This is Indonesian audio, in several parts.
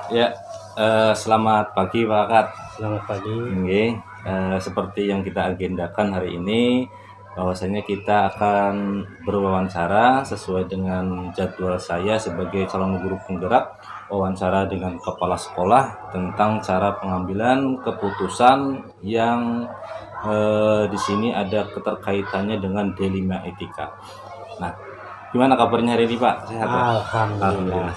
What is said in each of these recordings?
Ya, selamat pagi Pak Kat. Selamat pagi. Oke, seperti yang kita agendakan hari ini, bahwasanya kita akan berwawancara sesuai dengan jadwal saya sebagai calon guru penggerak, wawancara dengan kepala sekolah tentang cara pengambilan keputusan yang di sini ada keterkaitannya dengan D5 etika. Nah, gimana kabarnya hari ini Pak? Sehat Pak? Alhamdulillah.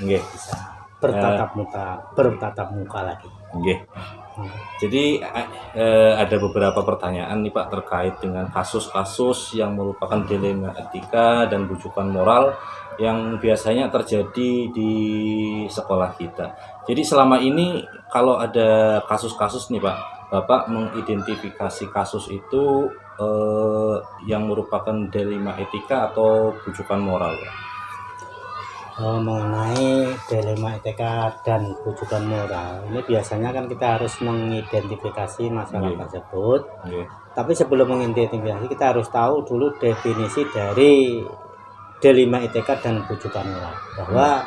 Nggih. Bisa bertatap muka lagi. Nggih. Jadi ada beberapa pertanyaan nih Pak terkait dengan kasus-kasus yang merupakan dilema etika dan rujukan moral yang biasanya terjadi di sekolah kita. Jadi selama ini kalau ada kasus-kasus nih Pak, Bapak mengidentifikasi kasus itu yang merupakan dilema etika atau rujukan moral Pak? Mengenai dilema etika dan rujukan moral, ini biasanya kan kita harus mengidentifikasi masalah tersebut. Tapi sebelum mengidentifikasi, kita harus tahu dulu definisi dari dilema etika dan rujukan moral. Bahwa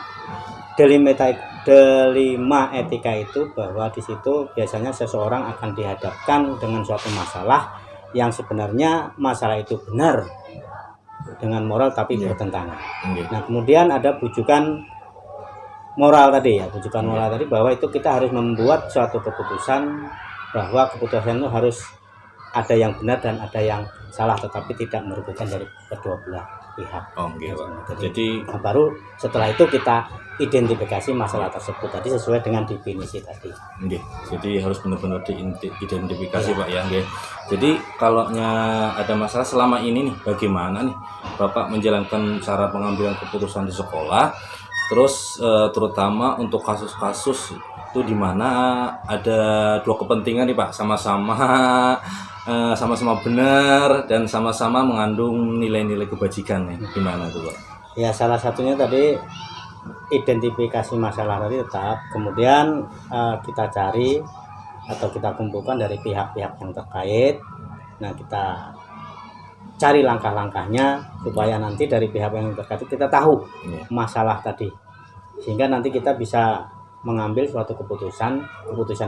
dilema etika itu bahwa di situ biasanya seseorang akan dihadapkan dengan suatu masalah yang sebenarnya masalah itu benar dengan moral tapi bertentangan. Nah, kemudian ada rujukan moral tadi ya, rujukan moral tadi bahwa itu kita harus membuat suatu keputusan bahwa keputusan itu harus ada yang benar dan ada yang salah, tetapi tidak merugikan dari kedua belah pihak. Jadi baru setelah itu kita identifikasi masalah tersebut tadi sesuai dengan definisi tadi. Jadi harus benar-benar diidentifikasi Pak ya. Jadi kalaunya ada masalah selama ini nih, bagaimana nih Bapak menjalankan cara pengambilan keputusan di sekolah, terus terutama untuk kasus-kasus itu di mana ada dua kepentingan nih Pak, sama-sama benar dan sama-sama mengandung nilai-nilai kebajikan nih, gimana tuh Pak? Ya, salah satunya tadi identifikasi masalah tadi tetap, kemudian kita cari atau kita kumpulkan dari pihak-pihak yang terkait. Nah, kita cari langkah-langkahnya supaya nanti dari pihak yang terkait kita tahu masalah tadi, sehingga nanti kita bisa mengambil suatu keputusan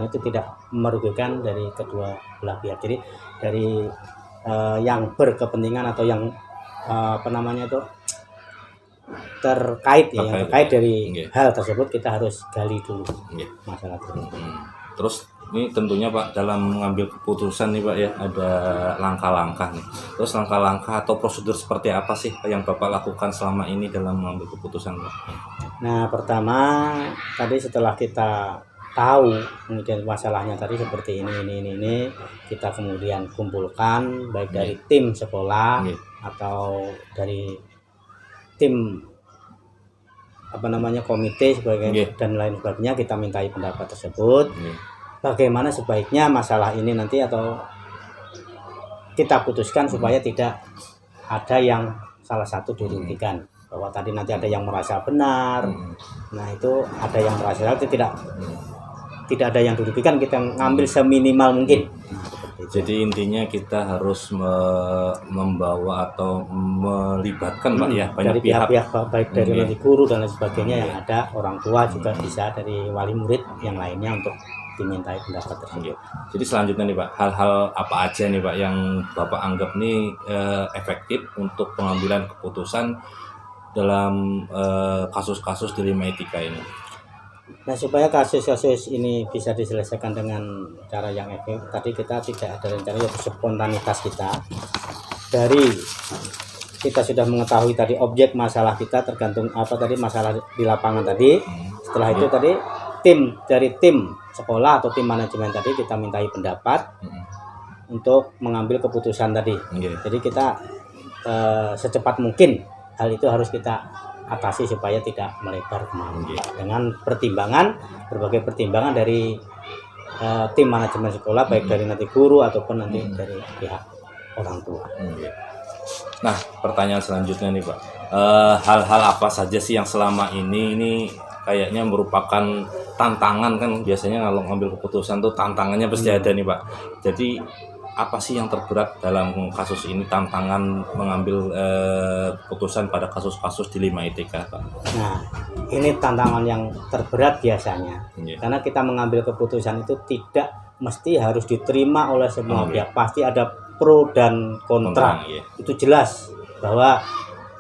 itu tidak merugikan dari kedua belah pihak. Jadi dari yang berkepentingan atau yang terkait dari hal tersebut kita harus gali dulu masalah tersebut. Terus ini tentunya Pak dalam mengambil keputusan nih Pak ya, ada langkah-langkah nih. Terus langkah-langkah atau prosedur seperti apa sih yang Bapak lakukan selama ini dalam mengambil keputusan Pak? Nah, pertama tadi setelah kita tahu kemudian masalahnya tadi seperti ini, kita kemudian kumpulkan baik dari tim sekolah atau dari tim komite dan lain sebagainya, kita mintai pendapat tersebut. Bagaimana sebaiknya masalah ini nanti atau kita putuskan supaya tidak ada yang salah satu dirugikan, bahwa tadi nanti ada yang merasa benar. Nah, itu ada yang merasa salah, tidak ada yang dirugikan, kita ngambil seminimal mungkin. Jadi intinya kita harus membawa atau melibatkan Pak ya banyak dari pihak-pihak baik dari nanti guru dan lain sebagainya yang ada, orang tua juga bisa, dari wali murid yang lainnya untuk dimintai pendapat tersebut. Jadi selanjutnya nih Pak, hal-hal apa aja nih Pak yang Bapak anggap nih efektif untuk pengambilan keputusan dalam kasus-kasus dilema etika ini? Nah, supaya kasus-kasus ini bisa diselesaikan dengan cara yang efektif, tadi kita tidak ada rencana, yaitu spontanitas kita dari kita sudah mengetahui tadi objek masalah kita, tergantung apa tadi masalah di lapangan tadi. Setelah itu tadi dari tim sekolah atau tim manajemen tadi kita mintai pendapat untuk mengambil keputusan tadi. Jadi kita secepat mungkin hal itu harus kita atasi supaya tidak melebar kemana dengan berbagai pertimbangan dari tim manajemen sekolah, baik dari nanti guru ataupun nanti dari pihak orang tua. Nah, pertanyaan selanjutnya nih Pak, hal-hal apa saja sih yang selama ini kayaknya merupakan tantangan, kan biasanya kalau ngambil keputusan tuh tantangannya pasti ada nih Pak. Jadi apa sih yang terberat dalam kasus ini, tantangan mengambil keputusan pada kasus-kasus di 5 ITK Pak? Nah, ini tantangan yang terberat biasanya, karena kita mengambil keputusan itu tidak mesti harus diterima oleh semua pihak, pasti ada pro dan kontra. Itu jelas bahwa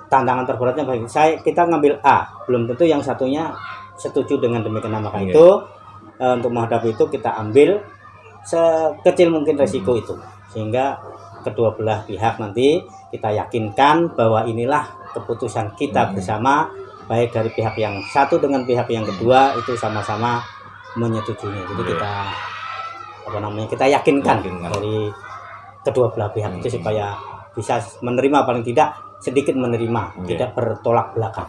tantangan terberatnya bagi kita ngambil A, belum tentu yang satunya setuju dengan demikian. Maka itu untuk menghadapi itu kita ambil sekecil mungkin resiko itu, sehingga kedua belah pihak nanti kita yakinkan bahwa inilah keputusan kita bersama, baik dari pihak yang satu dengan pihak yang kedua itu sama-sama menyetujuinya. Jadi kita yakinkan dari kedua belah pihak itu supaya bisa menerima, paling tidak sedikit menerima, tidak bertolak belakang.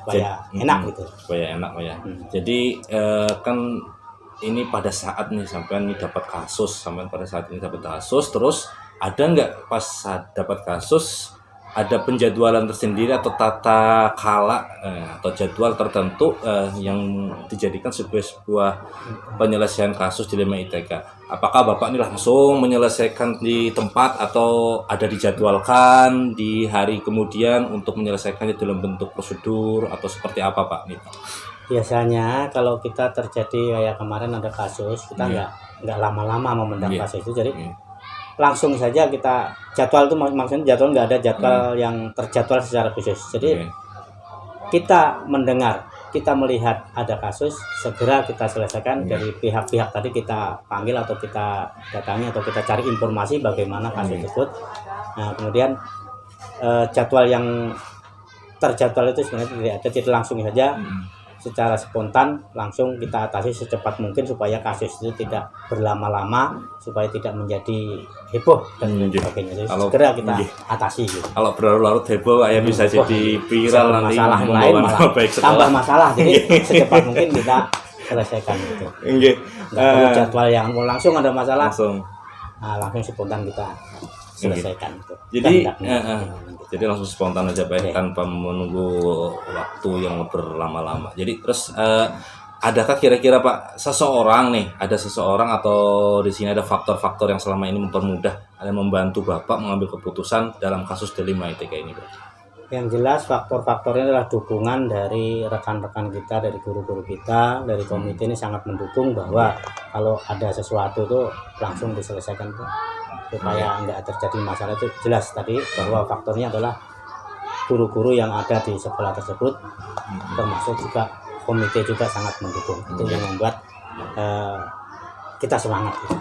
Supaya enak gitu. Supaya enak ya. Jadi kan ini pada saat nih sampean dapat kasus, terus ada nggak pas dapat kasus ada penjadwalan tersendiri atau tata kala atau jadwal tertentu yang dijadikan sebuah penyelesaian kasus di 5 ITK? Apakah Bapak ini langsung menyelesaikan di tempat atau ada dijadwalkan di hari kemudian untuk menyelesaikannya dalam bentuk prosedur atau seperti apa Pak? Biasanya kalau kita terjadi kayak kemarin ada kasus, kita nggak lama-lama memendam kasus itu, jadi langsung saja kita jadwal itu, maksudnya jadwal nggak ada jadwal yang terjadwal secara khusus. Jadi kita mendengar, kita melihat ada kasus, segera kita selesaikan dari pihak-pihak tadi, kita panggil atau kita datangi atau kita cari informasi bagaimana kasus tersebut. Nah, kemudian jadwal yang terjadwal itu sebenarnya tidak ada, jadi langsung saja secara spontan langsung kita atasi secepat mungkin supaya kasus itu tidak berlama-lama, supaya tidak menjadi heboh dan sebagainya. Jadi segera kita atasi gitu. Kalau berlarut-larut heboh bisa jadi viral, nanti masalah lain malah tambah masalah. Jadi secepat mungkin kita selesaikan itu. Perlu jadwal yang langsung ada masalah langsung spontan kita selesaikan itu. Jadi langsung spontan aja Pak, tanpa menunggu waktu yang berlama-lama. Jadi terus adakah kira-kira Pak seseorang atau di sini ada faktor-faktor yang selama ini mempermudah dan membantu Bapak mengambil keputusan dalam kasus di 5 ITK ini Pak? Yang jelas faktor-faktornya adalah dukungan dari rekan-rekan kita, dari guru-guru kita, dari komite ini sangat mendukung bahwa kalau ada sesuatu itu langsung diselesaikan Pak, supaya nggak terjadi masalah. Itu jelas tadi bahwa faktornya adalah guru-guru yang ada di sekolah tersebut, termasuk juga komite juga sangat mendukung. Itu yang membuat kita semangat gitu.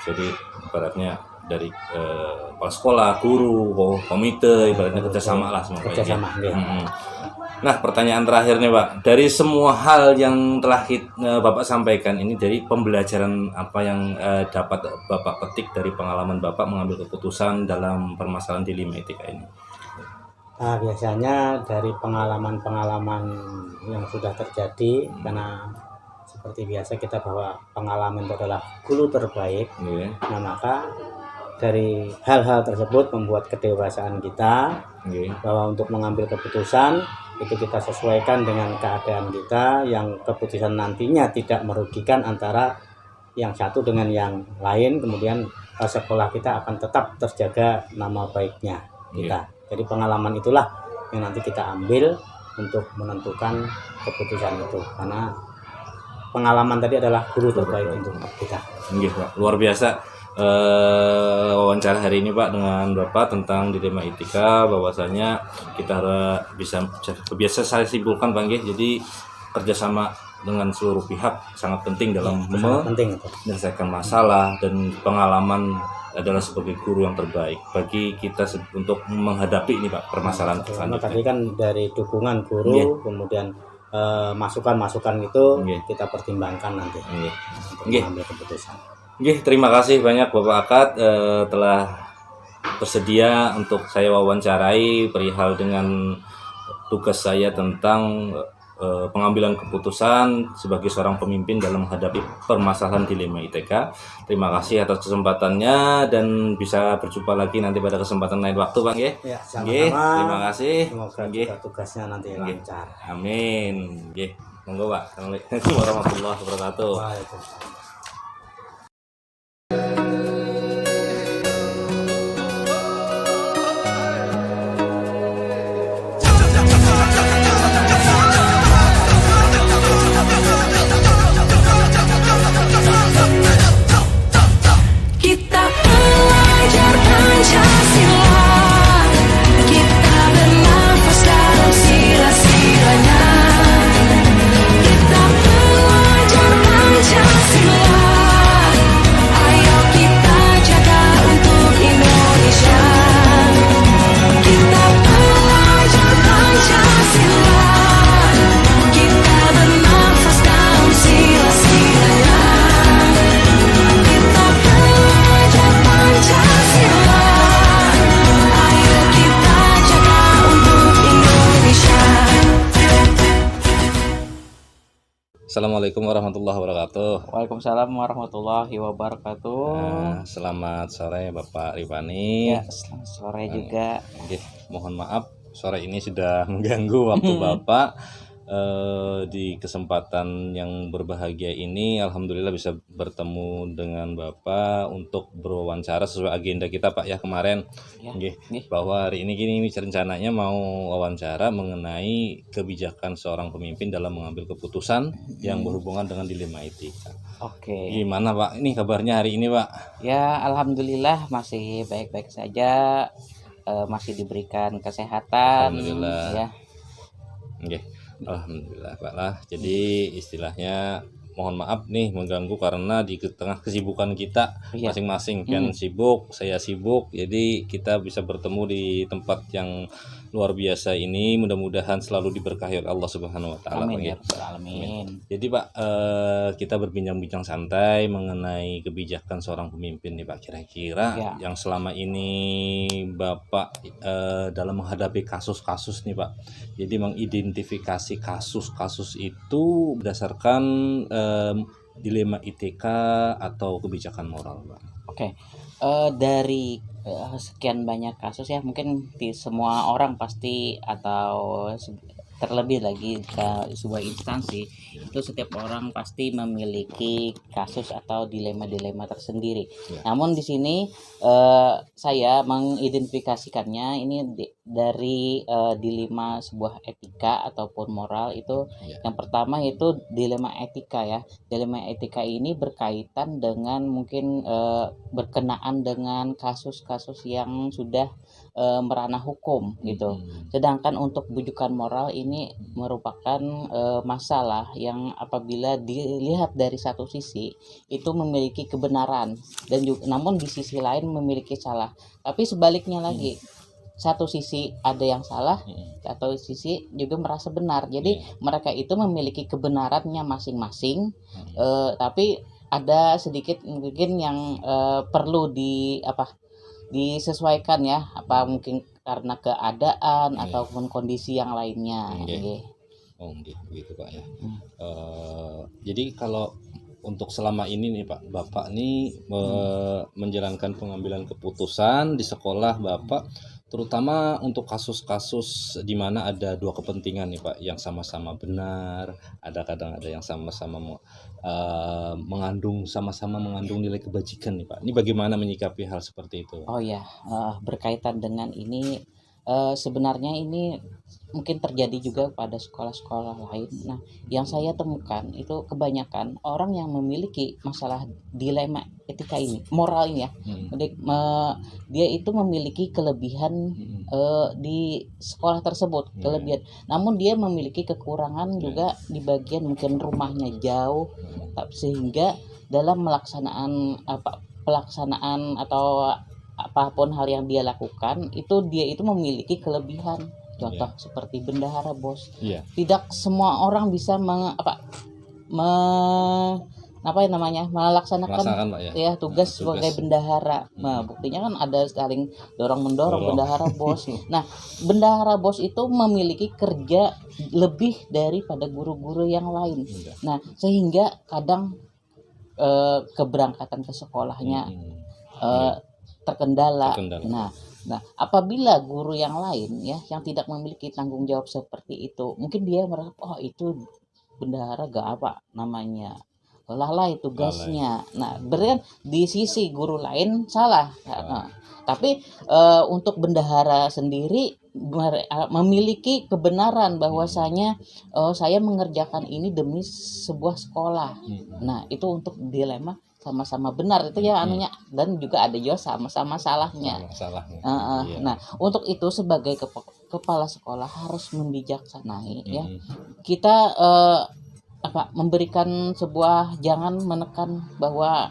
Jadi ibaratnya dari kepala sekolah, guru, komite, ibaratnya kerjasama lah semua. Nah, pertanyaan terakhir nih Pak, dari semua hal yang telah Bapak sampaikan ini, dari pembelajaran apa yang dapat Bapak petik dari pengalaman Bapak mengambil keputusan dalam permasalahan di 5 ITK ini? Nah, biasanya dari pengalaman-pengalaman yang sudah terjadi, karena seperti biasa kita bahwa pengalaman itu adalah guru terbaik. Nah, maka dari hal-hal tersebut membuat kedewasaan kita bahwa untuk mengambil keputusan itu kita sesuaikan dengan keadaan kita, yang keputusan nantinya tidak merugikan antara yang satu dengan yang lain, kemudian sekolah kita akan tetap terjaga nama baiknya kita. Jadi pengalaman itulah yang nanti kita ambil untuk menentukan keputusan itu, karena pengalaman tadi adalah guru terbaik untuk kita. Pak. Luar biasa wawancara hari ini Pak dengan Bapak tentang dilema etika, bahwasanya kita bisa biasa saya simpulkan Bang. Jadi kerjasama dengan seluruh pihak sangat penting dalam Sangat penting itu. menyelesaikan masalah, dan pengalaman adalah sebagai guru yang terbaik bagi kita untuk menghadapi ini Pak permasalahan Karena selanjutnya. tadi kan dari dukungan guru, Iya. kemudian masukan-masukan itu Iya. kita pertimbangkan nanti Iya. untuk Iya. mengambil keputusan. Oke, terima kasih banyak Bapak Akad telah bersedia untuk saya wawancarai perihal dengan tugas saya tentang pengambilan keputusan sebagai seorang pemimpin dalam menghadapi permasalahan dilema ITK. Terima kasih atas kesempatannya dan bisa berjumpa lagi nanti pada kesempatan lain waktu, Bang ya. Ya, Nggih, sama-sama. terima kasih. Semoga Nggih. juga tugasnya nanti Nggih. lancar. Amin. Nggih. Monggo, Pak. Assalamualaikum warahmatullahi wabarakatuh. Waalaikumsalam. Kita belajar Pancasila, kita bernafas dalam sila-silanya. Kita belajar Pancasila, ayo kita jaga untuk Indonesia. Kita belajar Pancasila, kita bernafas dalam sila-silanya. Kita belajar Pancasila, ayo kita jaga untuk Indonesia. Assalamualaikum warahmatullahi wabarakatuh. Waalaikumsalam warahmatullahi wabarakatuh. Selamat sore Bapak Rifani. Ya, selamat sore juga. Nggih, mohon maaf sore ini sudah mengganggu waktu Bapak. Di kesempatan yang berbahagia ini alhamdulillah bisa bertemu dengan Bapak untuk berwawancara sesuai agenda kita Pak ya kemarin. Ya, Nggih, nggih. bahwa hari ini rencananya mau wawancara mengenai kebijakan seorang pemimpin dalam mengambil keputusan yang berhubungan dengan dilema etika. Oke. Gimana Pak? Ini kabarnya hari ini Pak? Ya, alhamdulillah masih baik-baik saja. Masih diberikan kesehatan. Alhamdulillah. Ya. Nggih. Alhamdulillah Pak lah. Jadi istilahnya mohon maaf nih mengganggu karena di tengah kesibukan kita Iya. masing-masing kan sibuk, saya sibuk. Jadi kita bisa bertemu di tempat yang luar biasa ini. Mudah-mudahan selalu diberkahi oleh Allah Subhanahu wa taala Pak Amin ya. ya rabbal alamin. Jadi Pak, kita berbincang-bincang santai mengenai kebijakan seorang pemimpin nih Pak. Kira-kira Ya. yang selama ini Bapak dalam menghadapi kasus-kasus nih Pak. Jadi mengidentifikasi kasus-kasus itu berdasarkan dilema ITK atau kebijakan moral Pak. Oke. Dari sekian banyak kasus ya, mungkin semua orang pasti atau terlebih lagi ke sebuah instansi itu setiap orang pasti memiliki kasus atau dilema-dilema tersendiri. Ya. Namun di sini saya mengidentifikasikannya ini dari dilema sebuah etika ataupun moral itu. Ya. Yang pertama itu dilema etika ya. Dilema etika ini berkaitan dengan mungkin berkenaan dengan kasus-kasus yang sudah merana hukum gitu. Sedangkan untuk bujukan moral ini merupakan masalah yang apabila dilihat dari satu sisi itu memiliki kebenaran dan juga namun di sisi lain memiliki salah. Tapi sebaliknya lagi, satu sisi ada yang salah, atau sisi juga merasa benar. Jadi mereka itu memiliki kebenarannya masing-masing, tapi ada sedikit mungkin yang perlu disesuaikan ya, apa mungkin karena keadaan ataupun kondisi yang lainnya. Nggih. Oh, begitu Pak ya. Jadi kalau untuk selama ini nih Pak, Bapak nih menjalankan pengambilan keputusan di sekolah Bapak, terutama untuk kasus-kasus di mana ada dua kepentingan nih Pak, yang sama-sama benar, kadang ada yang sama-sama sama-sama mengandung nilai kebajikan nih Pak. Ini bagaimana menyikapi hal seperti itu? Oh ya, berkaitan dengan ini sebenarnya ini mungkin terjadi juga pada sekolah-sekolah lain. Nah, yang saya temukan itu kebanyakan orang yang memiliki masalah dilema etika ini, moral ini ya, dia itu memiliki kelebihan di sekolah tersebut, kelebihan. Namun dia memiliki kekurangan juga di bagian mungkin rumahnya jauh, sehingga dalam pelaksanaan atau apapun hal yang dia lakukan itu dia itu memiliki kelebihan. Contoh seperti bendahara, Bos. Iya. Tidak semua orang bisa melaksanakan Melaksanakan, Pak, ya. tugas Tugas. sebagai bendahara. Nah, buktinya kan ada saling dorong-mendorong bendahara, Bos. Nah, bendahara, Bos itu memiliki kerja lebih daripada guru-guru yang lain. Nah, sehingga kadang keberangkatan ke sekolahnya terkendala. Nah, apabila guru yang lain ya yang tidak memiliki tanggung jawab seperti itu, mungkin dia merasa oh itu bendahara gak apa namanya, lalai tugasnya. Nah, berarti kan di sisi guru lain salah. Nah, tapi untuk bendahara sendiri memiliki kebenaran bahwasanya saya mengerjakan ini demi sebuah sekolah. Nah, itu untuk dilema sama-sama benar itu ya anunya, dan juga ada juga sama-sama salahnya. Iya. Nah, untuk itu sebagai kepala sekolah harus membijaksanai ya. Kita memberikan sebuah, jangan menekan bahwa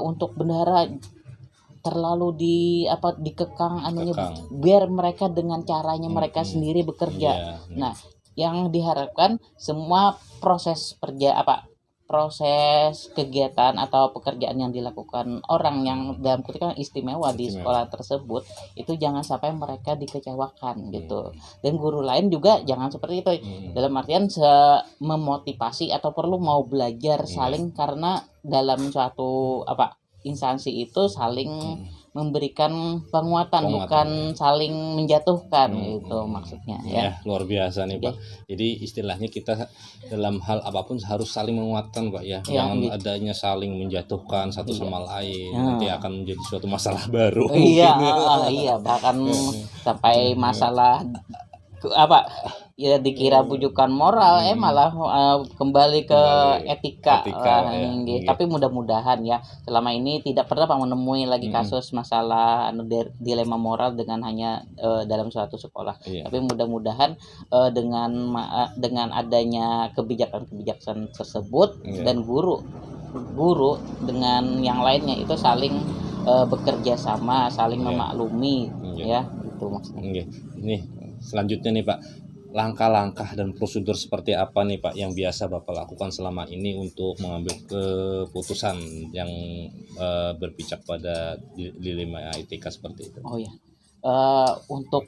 untuk bendahara terlalu dikekang anunya, biar mereka dengan caranya mereka sendiri bekerja. Nah, yang diharapkan semua proses kegiatan atau pekerjaan yang dilakukan orang yang dalam ketika istimewa di sekolah tersebut itu jangan sampai mereka dikecewakan gitu. Dan guru lain juga jangan seperti itu. Dalam artian memotivasi atau perlu mau belajar saling, karena dalam suatu instansi itu saling memberikan penguatan, bukan saling menjatuhkan gitu maksudnya ya. Luar biasa nih, Pak. Jadi istilahnya kita dalam hal apapun harus saling menguatkan, Pak ya. Jangan adanya saling menjatuhkan satu sama lain. Nanti akan menjadi suatu masalah baru. Iya, bahkan sampai masalah dikira bujukan moral malah kembali ke etika. Tapi mudah-mudahan ya selama ini tidak pernah menemui lagi kasus masalah dilema moral dengan hanya dalam suatu sekolah. Tapi mudah-mudahan dengan adanya kebijakan tersebut dan guru dengan yang lainnya itu saling bekerja sama, saling memaklumi ya gitu maksudnya. Ini selanjutnya nih, Pak, langkah-langkah dan prosedur seperti apa nih, Pak, yang biasa Bapak lakukan selama ini untuk mengambil keputusan yang berpijak pada dilema etika seperti itu? Untuk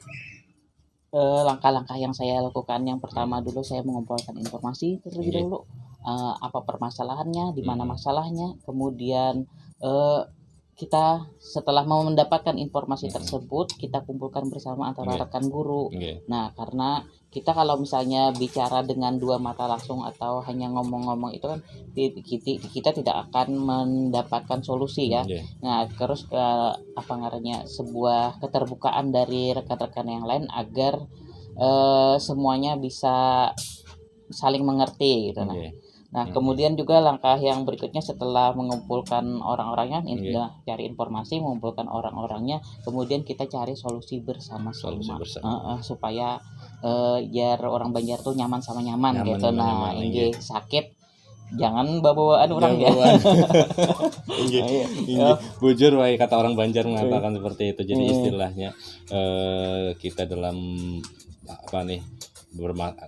langkah-langkah yang saya lakukan, yang pertama dulu saya mengumpulkan informasi terlebih dahulu, apa permasalahannya, di mana masalahnya, kemudian kita setelah mau mendapatkan informasi tersebut kita kumpulkan bersama antara rekan guru. Nah, karena kita kalau misalnya bicara dengan dua mata langsung atau hanya ngomong-ngomong itu kan kita tidak akan mendapatkan solusi ya. Nah, terus sebuah keterbukaan dari rekan-rekan yang lain agar semuanya bisa saling mengerti gitu. Nah, kemudian juga langkah yang berikutnya setelah mengumpulkan orang-orangnya, cari informasi, mengumpulkan orang-orangnya, kemudian kita cari solusi bersama-sama, supaya biar orang Banjar tuh nyaman sama nyaman gitu. Nah, ini sakit jangan bawa-bawaan orang ya. Bujur wae kata orang Banjar mengatakan seperti itu. Jadi istilahnya kita dalam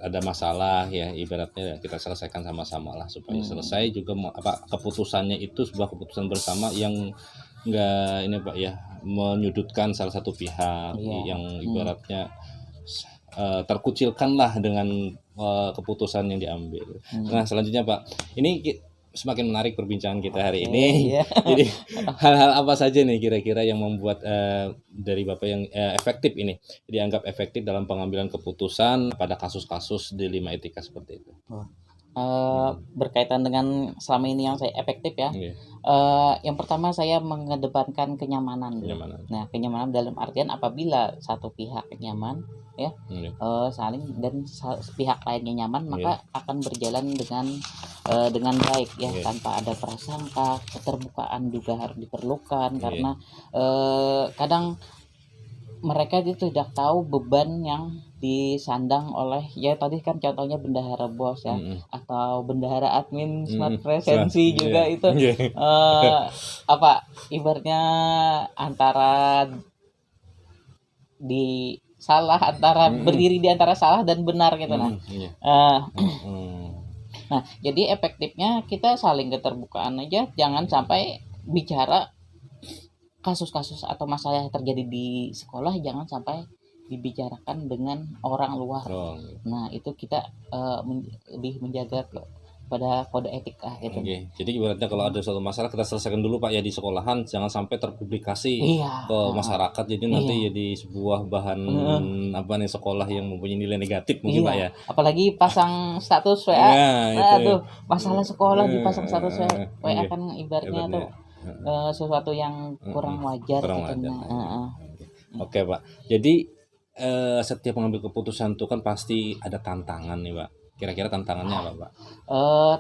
ada masalah ya, ibaratnya kita selesaikan sama-sama lah supaya selesai juga keputusannya itu sebuah keputusan bersama yang enggak ini, Pak ya, menyudutkan salah satu pihak yang ibaratnya terkucilkan lah dengan keputusan yang diambil. Nah, selanjutnya, Pak, ini semakin menarik perbincangan kita hari ini. Jadi hal-hal apa saja nih kira-kira yang membuat dari Bapak yang efektif ini dianggap efektif dalam pengambilan keputusan pada kasus-kasus dilema etika seperti itu? berkaitan dengan selama ini yang saya efektif ya. Iya, Yang pertama saya mengedepankan kenyamanan dulu. kenyamanan. Nah, kenyamanan dalam artian apabila satu pihak nyaman ya, Iya. saling dan pihak lainnya nyaman, Iya. maka akan berjalan dengan baik ya, Iya. tanpa ada prasangka. Keterbukaan juga harus diperlukan Iya. karena kadang mereka itu tidak tahu beban yang disandang oleh ya tadi kan contohnya bendahara bos ya, atau bendahara admin smart presensi juga itu Iya. apa ibaratnya antara berdiri di antara salah dan benar gitu. Nah, Iya. nah jadi efektifnya kita saling keterbukaan aja, jangan sampai bicara kasus-kasus atau masalah yang terjadi di sekolah jangan sampai dibicarakan dengan orang luar. Oh, Nah itu kita lebih menjaga pada kode etika gitu. oke. Jadi ibaratnya kalau ada suatu masalah kita selesaikan dulu Pak ya di sekolahan, jangan sampai terpublikasi Iya. ke masyarakat. Jadi nanti jadi sebuah bahan apa nih sekolah yang mempunyai nilai negatif mungkin Iya. Pak ya. Apalagi pasang status WA. Ya, itu. Aduh, masalah sekolah dipasang status WA Iya. kan ibaratnya Ibaratnya. tuh sesuatu yang kurang wajar Kurang gitu. wajar. Nah, Oke Pak. Jadi setiap mengambil keputusan itu kan pasti ada tantangan nih Pak. Kira-kira tantangannya apa Pak?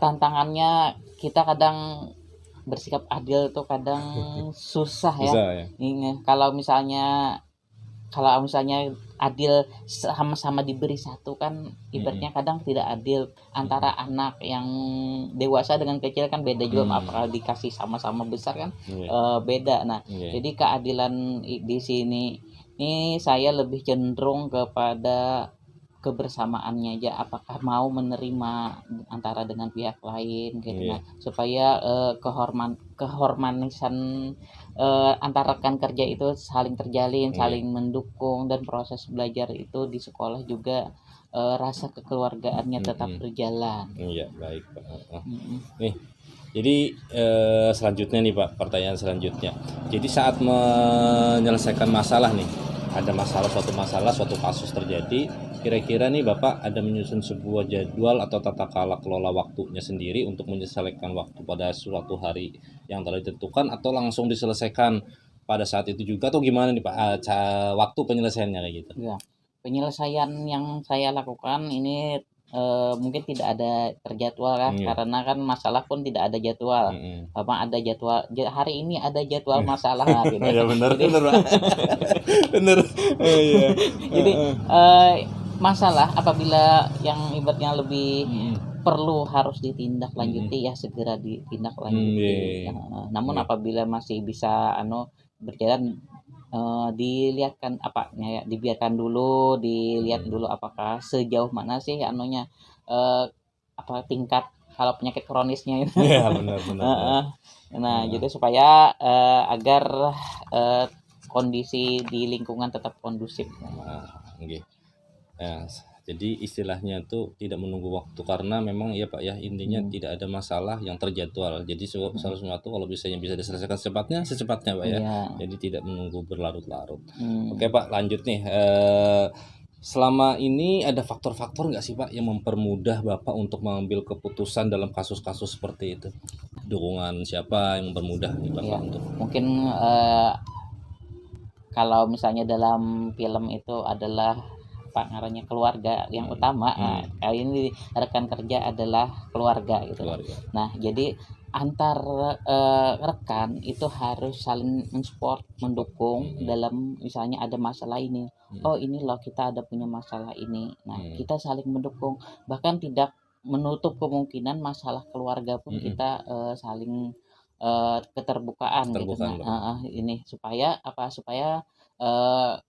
tantangannya kita kadang bersikap adil tuh kadang susah ya. Bisa ya. Kalau misalnya adil sama-sama diberi satu kan ibaratnya kadang tidak adil antara anak yang dewasa dengan kecil kan beda juga, apakah dikasih sama-sama besar kan Iya. beda. Nah, Iya. jadi keadilan di sini ini saya lebih cenderung kepada kebersamaannya aja, apakah mau menerima antara dengan pihak lain gitu. Iya. Nah, supaya kehormatan antar rekan kerja itu saling terjalin, Iya. saling mendukung, dan proses belajar itu di sekolah juga rasa kekeluargaannya tetap berjalan. Iya, baik Pak. Mm-mm. Nih, jadi selanjutnya nih Pak, pertanyaan selanjutnya. Jadi saat menyelesaikan masalah nih, ada suatu kasus terjadi, kira-kira nih Bapak ada menyusun sebuah jadwal atau tata kelola waktunya sendiri untuk menyelesaikan waktu pada suatu hari yang telah ditentukan, atau langsung diselesaikan pada saat itu juga, atau gimana nih Pak waktu penyelesaiannya kayak gitu? Ya, penyelesaian yang saya lakukan ini mungkin tidak ada terjadwal kan, Iya. karena kan masalah pun tidak ada jadwal. Apa ada jadwal hari ini ada jadwal masalah gitu. Ya benar Jadi- Pak. Benar. Iya. Jadi masalah apabila yang ibaratnya lebih perlu harus ditindaklanjuti ya segera ditindaklanjuti. Iya. Namun Iya. apabila masih bisa berjalan dilihatkan dibiarkan dulu, dilihat dulu apakah sejauh mana sih tingkat kalau penyakit kronisnya itu. Iya, benar. Nah, jadi supaya agar kondisi di lingkungan tetap kondusif. Oke. Ya, jadi istilahnya tuh tidak menunggu waktu, karena memang ya Pak ya, intinya tidak ada masalah yang terjadwal. Jadi sesuatu kalau bisa diselesaikan secepatnya Pak ya. Iya. Jadi tidak menunggu berlarut-larut. Hmm. Oke Pak, lanjut nih. Selama ini ada faktor-faktor nggak sih Pak yang mempermudah Bapak untuk mengambil keputusan dalam kasus-kasus seperti itu? Dukungan siapa yang mempermudah nih Bapak Iya. untuk? Mungkin kalau misalnya dalam film itu adalah ngarannya keluarga yang utama. Nah, kali ini rekan kerja adalah keluarga gitu. Keluarga. Nah, jadi antar rekan itu harus saling mensupport, mendukung dalam misalnya ada masalah ini. Oh, ini loh kita ada punya masalah ini. Nah, kita saling mendukung, bahkan tidak menutup kemungkinan masalah keluarga pun kita saling keterbukaan gitu. Nah, ini supaya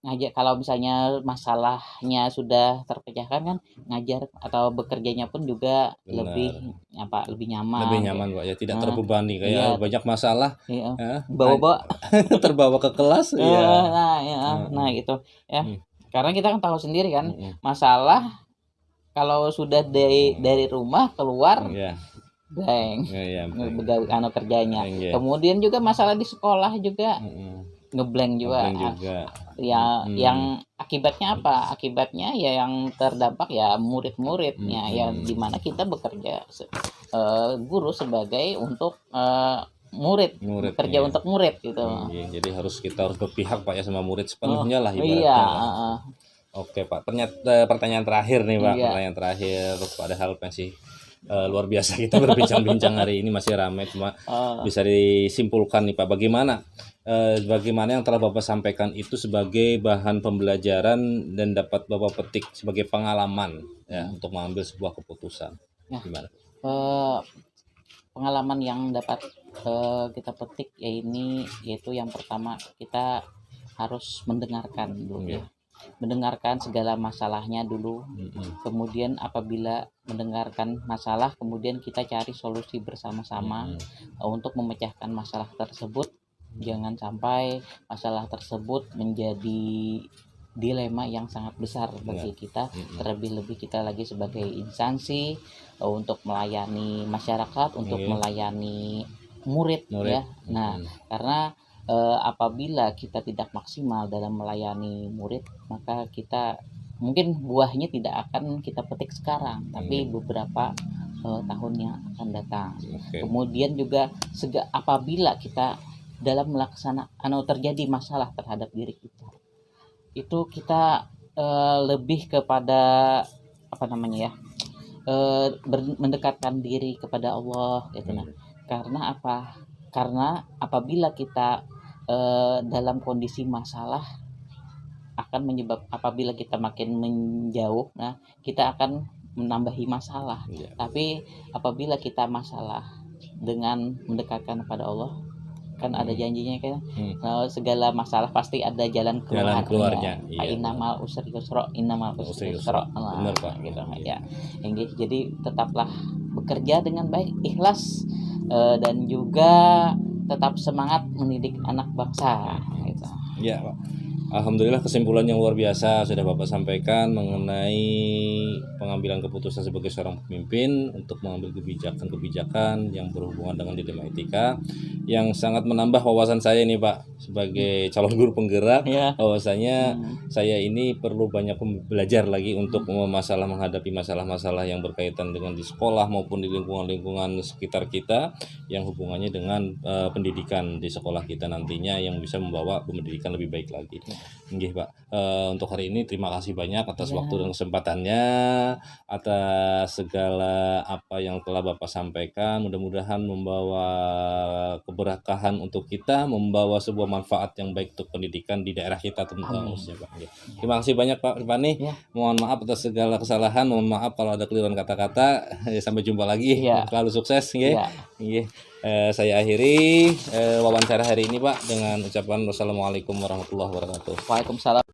ngajak kalau misalnya masalahnya sudah terpecahkan kan ngajar atau bekerjanya pun juga lebih nyaman. Lebih nyaman Pak ya, tidak terbebani kayak Iya. banyak masalah Iya. ya, Bawa-bawa. terbawa ke kelas ya. Nah gitu ya. Karena kita kan tahu sendiri kan masalah kalau sudah dari rumah keluar Iya. blank Iya. kerjanya. Iya. Kemudian juga masalah di sekolah juga ngeblank juga. Ngeblank juga. Ya, yang akibatnya apa? Akibatnya ya yang terdampak ya murid-muridnya, ya dimana kita bekerja guru sebagai untuk murid, bekerja iya. untuk murid gitu. Iya, jadi kita harus berpihak Pak ya sama murid sepenuhnya lah Iya, ibaratnya. Oke Pak, ternyata pertanyaan terakhir nih Pak, Iya. pertanyaan terakhir, padahal masih luar biasa kita berbincang-bincang hari ini, masih ramai, cuma bisa disimpulkan nih Pak, bagaimana yang telah Bapak sampaikan itu sebagai bahan pembelajaran dan dapat Bapak petik sebagai pengalaman ya untuk mengambil sebuah keputusan. Ya. Gimana? Pengalaman yang dapat kita petik yaitu yang pertama, kita harus mendengarkan dulu ya. Mendengarkan segala masalahnya dulu. Kemudian apabila mendengarkan masalah, kemudian kita cari solusi bersama-sama untuk memecahkan masalah tersebut. Jangan sampai masalah tersebut menjadi dilema yang sangat besar bagi kita, terlebih-lebih kita lagi sebagai instansi untuk melayani masyarakat, untuk melayani murid. Ya. Nah, karena apabila kita tidak maksimal dalam melayani murid, maka kita mungkin buahnya tidak akan kita petik sekarang, tapi beberapa tahun yang akan datang. Kemudian juga apabila kita dalam terjadi masalah terhadap diri kita, itu kita lebih kepada mendekatkan diri kepada Allah gitu. Nah, karena apa? Karena apabila kita dalam kondisi masalah apabila kita makin menjauh, nah kita akan menambahi masalah. Tapi apabila kita masalah dengan mendekatkan kepada Allah, kan ada janjinya kan, segala masalah pasti ada jalan keluarnya. Innamal usri yusra, innamal usri yusra. Benar Pak. Gitu ya. Jadi tetaplah bekerja dengan baik, ikhlas, dan juga tetap semangat mendidik anak bangsa gitu. Ya Pak, alhamdulillah kesimpulan yang luar biasa sudah Bapak sampaikan mengenai pengambilan keputusan sebagai seorang pemimpin untuk mengambil kebijakan yang berhubungan dengan dilema etika, yang sangat menambah wawasan saya ini Pak sebagai calon guru penggerak. Bahwasanya saya ini perlu banyak belajar lagi untuk menghadapi masalah-masalah yang berkaitan dengan di sekolah maupun di lingkungan sekitar kita yang hubungannya dengan pendidikan di sekolah kita nantinya, yang bisa membawa pendidikan lebih baik lagi. Nggih Pak, untuk hari ini terima kasih banyak atas waktu dan kesempatannya, atas segala apa yang telah Bapak sampaikan. Mudah-mudahan membawa keberkahan untuk kita, membawa sebuah manfaat yang baik untuk pendidikan di daerah kita tentunya Pak. Terima kasih banyak Pak Rifani. Mohon maaf atas segala kesalahan, mohon maaf kalau ada keliruan kata-kata. Sampai jumpa lagi. Selalu sukses nggih. Saya akhiri wawancara hari ini Pak dengan ucapan wassalamualaikum warahmatullahi wabarakatuh. Waalaikumsalam.